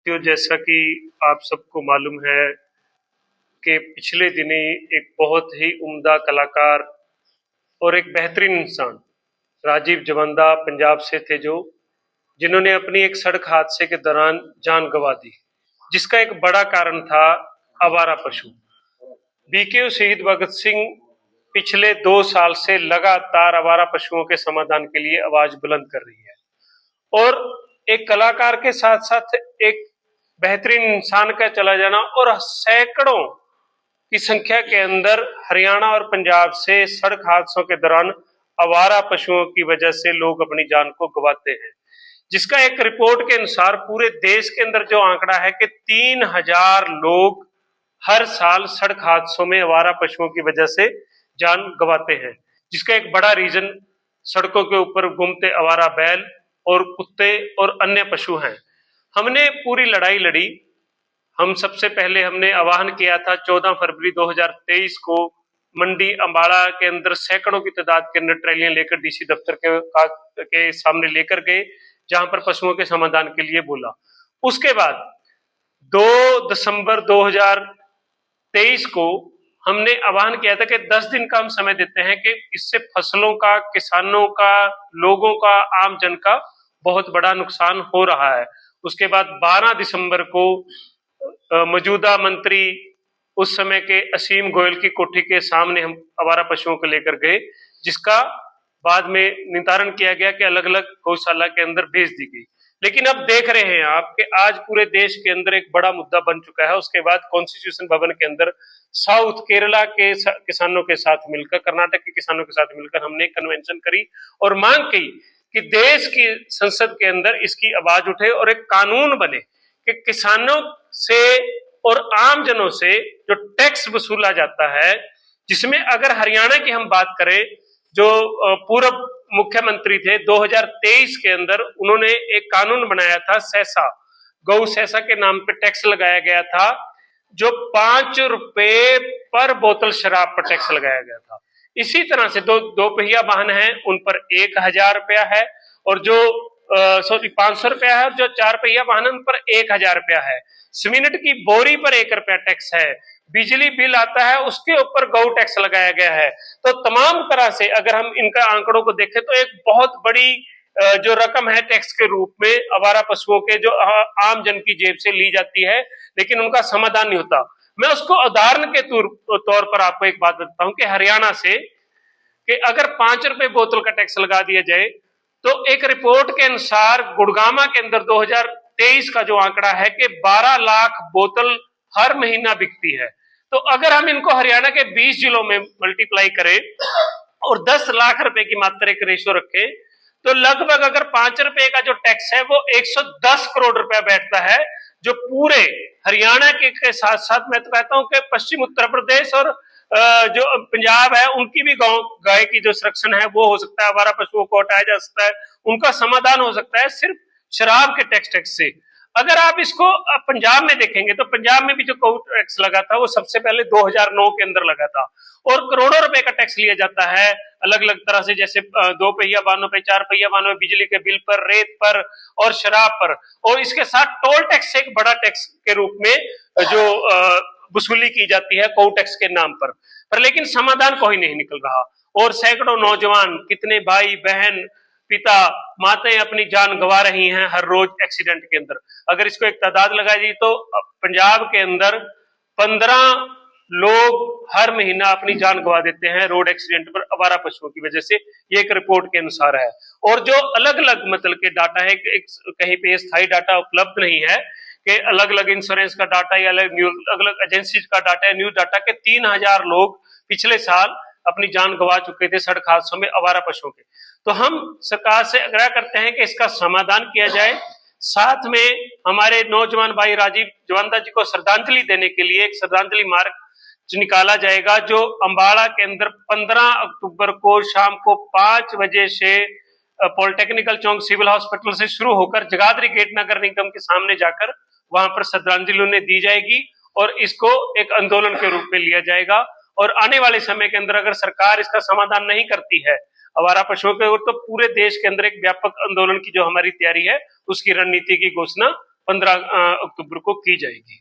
तो जैसा कि आप सबको मालूम है कि पिछले दिनी एक बहुत ही उम्दा कलाकार और एक बेहतरीन इंसान राजीव जवंदा पंजाब से थे, जो जिन्होंने अपनी एक सड़क हादसे के दौरान जान गंवा दी, जिसका एक बड़ा कारण था आवारा पशु। बीकेयू शहीद भगत सिंह पिछले 2 साल से लगातार आवारा पशुओं के समाधान के लिए आवाज बुलंद कर रही है, और एक कलाकार के साथ साथ एक बेहतरीन इंसान का चला जाना और सैकड़ों की संख्या के अंदर हरियाणा और पंजाब से सड़क हादसों के दौरान आवारा पशुओं की वजह से लोग अपनी जान को गंवाते हैं, जिसका एक रिपोर्ट के अनुसार पूरे देश के अंदर जो आंकड़ा है कि 3000 लोग हर साल सड़क हादसों में आवारा पशुओं की वजह से जान गंवाते हैं, जिसका एक बड़ा रीजन सड़कों के ऊपर घूमते आवारा बैल और कुत्ते और अन्य पशु हैं। हमने पूरी लड़ाई लड़ी। हम सबसे पहले हमने आह्वान किया था 14 फरवरी 2023 को मंडी अंबाला के अंदर सैकड़ों की तादाद के अंदर ट्रैलियां लेकर डीसी दफ्तर के सामने लेकर गए, जहां पर पशुओं के समाधान के लिए बोला। उसके बाद 2 दिसंबर 2023 को हमने आह्वान किया था कि 10 दिन का हम समय देते हैं कि इससे फसलों का, किसानों का, लोगों का, आम जन का बहुत बड़ा नुकसान हो रहा है। उसके बाद 12 दिसंबर को मौजूदा मंत्री उस समय के असीम गोयल की कोठी के सामने हम आवारा पशुओं को लेकर गए, जिसका बाद में निर्धारण किया गया कि अलग अलग गौशाला के अंदर भेज दी गई। लेकिन अब देख रहे हैं आप कि आज पूरे देश के अंदर एक बड़ा मुद्दा बन चुका है। उसके बाद कॉन्स्टिट्यूशन भवन के अंदर साउथ केरला के किसानों के साथ मिलकर, कर्नाटक के किसानों के साथ मिलकर हमने कन्वेंशन करी और मांग की कि देश की संसद के अंदर इसकी आवाज उठे और एक कानून बने कि किसानों से और आम जनों से जो टैक्स वसूला जाता है, जिसमें अगर हरियाणा की हम बात करें, जो पूर्व मुख्यमंत्री थे 2023 के अंदर उन्होंने एक कानून बनाया था, सहसा गौ सहसा के नाम पे टैक्स लगाया गया था, जो 5 रुपए पर बोतल शराब पर टैक्स लगाया गया था। इसी तरह से दो पहिया वाहन है उन पर 1000 रुपया है, और जो 500 रुपया है, और जो 4 पहिया वाहन उन पर 1000 रुपया है। सीमेंट की बोरी पर 1 रुपया टैक्स है। बिजली बिल आता है उसके ऊपर गौ टैक्स लगाया गया है। तो तमाम तरह से अगर हम इनका आंकड़ों को देखें तो एक बहुत बड़ी जो रकम है टैक्स के रूप में आवारा पशुओं के जो आम जन की जेब से ली जाती है, लेकिन उनका समाधान नहीं होता। मैं उसको उदाहरण के तौर पर आपको एक बात बताता हूं कि हरियाणा से कि अगर 5 रुपए बोतल का टैक्स लगा दिया जाए तो एक रिपोर्ट के अनुसार गुड़गामा के अंदर 2023 का जो आंकड़ा है कि 12 लाख बोतल हर महीना बिकती है। तो अगर हम इनको हरियाणा के 20 जिलों में मल्टीप्लाई करें और 10 लाख रुपए की मात्रा एक रेशियो रखें, तो लगभग अगर 5 रुपए का जो टैक्स है वो 110 करोड़ रुपया बैठता है, जो पूरे हरियाणा के साथ साथ मैं तो कहता हूं कि पश्चिम उत्तर प्रदेश और जो पंजाब है उनकी भी गाय की जो संरक्षण है वो हो सकता है, आवारा पशुओं को हटाया जा सकता है, उनका समाधान हो सकता है सिर्फ शराब के टैक्स से। अगर आप इसको पंजाब में देखेंगे तो पंजाब में भी जो गौ टैक्स लगा था वो सबसे पहले 2009 के अंदर लगा था, और करोड़ों रुपए का टैक्स लिया जाता है अलग अलग तरह से, जैसे 2 पहिया वाहनों पे, 4 पहिया वाहनों में, बिजली के बिल पर, रेत पर और शराब पर, और इसके साथ टोल टैक्स से एक बड़ा टैक्स के रूप में जो वसूली की जाती है गौ टैक्स के नाम पर लेकिन समाधान कोई नहीं निकल रहा। और सैकड़ों नौजवान, कितने भाई बहन, पिता, माताएं अपनी जान गंवा रही हैं हर रोज एक्सीडेंट के अंदर। अगर इसको एक तादाद लगाई जाए तो पंजाब के अंदर 15 लोग हर महीना अपनी जान गंवा देते हैं रोड एक्सीडेंट पर आवारा पशुओं की वजह से, ये एक रिपोर्ट के अनुसार है। और जो अलग अलग मतलब के डाटा है, कहीं पे स्थायी डाटा उपलब्ध नहीं है कि अलग अलग इंश्योरेंस का डाटा या अलग अलग एजेंसी का डाटा है, न्यूज डाटा के 3000 लोग पिछले साल अपनी जान गंवा चुके थे सड़क हादसों में आवारा पशुओं के। तो हम सरकार से आग्रह करते हैं कि इसका समाधान किया जाए। साथ में हमारे नौजवान भाई राजीव जवंदा जी को श्रद्धांजलि देने के लिए एक श्रद्धांजलि मार्ग निकाला जाएगा, जो अंबाला के अंदर 15 अक्टूबर को शाम को 5 बजे से पॉलिटेक्निकल चौक सिविल हॉस्पिटल से शुरू होकर जगाधरी गेट नगर निगम के सामने जाकर वहां पर श्रद्धांजलि उन्हें दी जाएगी, और इसको एक आंदोलन के रूप में लिया जाएगा। और आने वाले समय के अंदर अगर सरकार इसका समाधान नहीं करती है आवारा पशुओं के, तो पूरे देश के अंदर एक व्यापक आंदोलन की जो हमारी तैयारी है उसकी रणनीति की घोषणा 15 अक्टूबर को की जाएगी।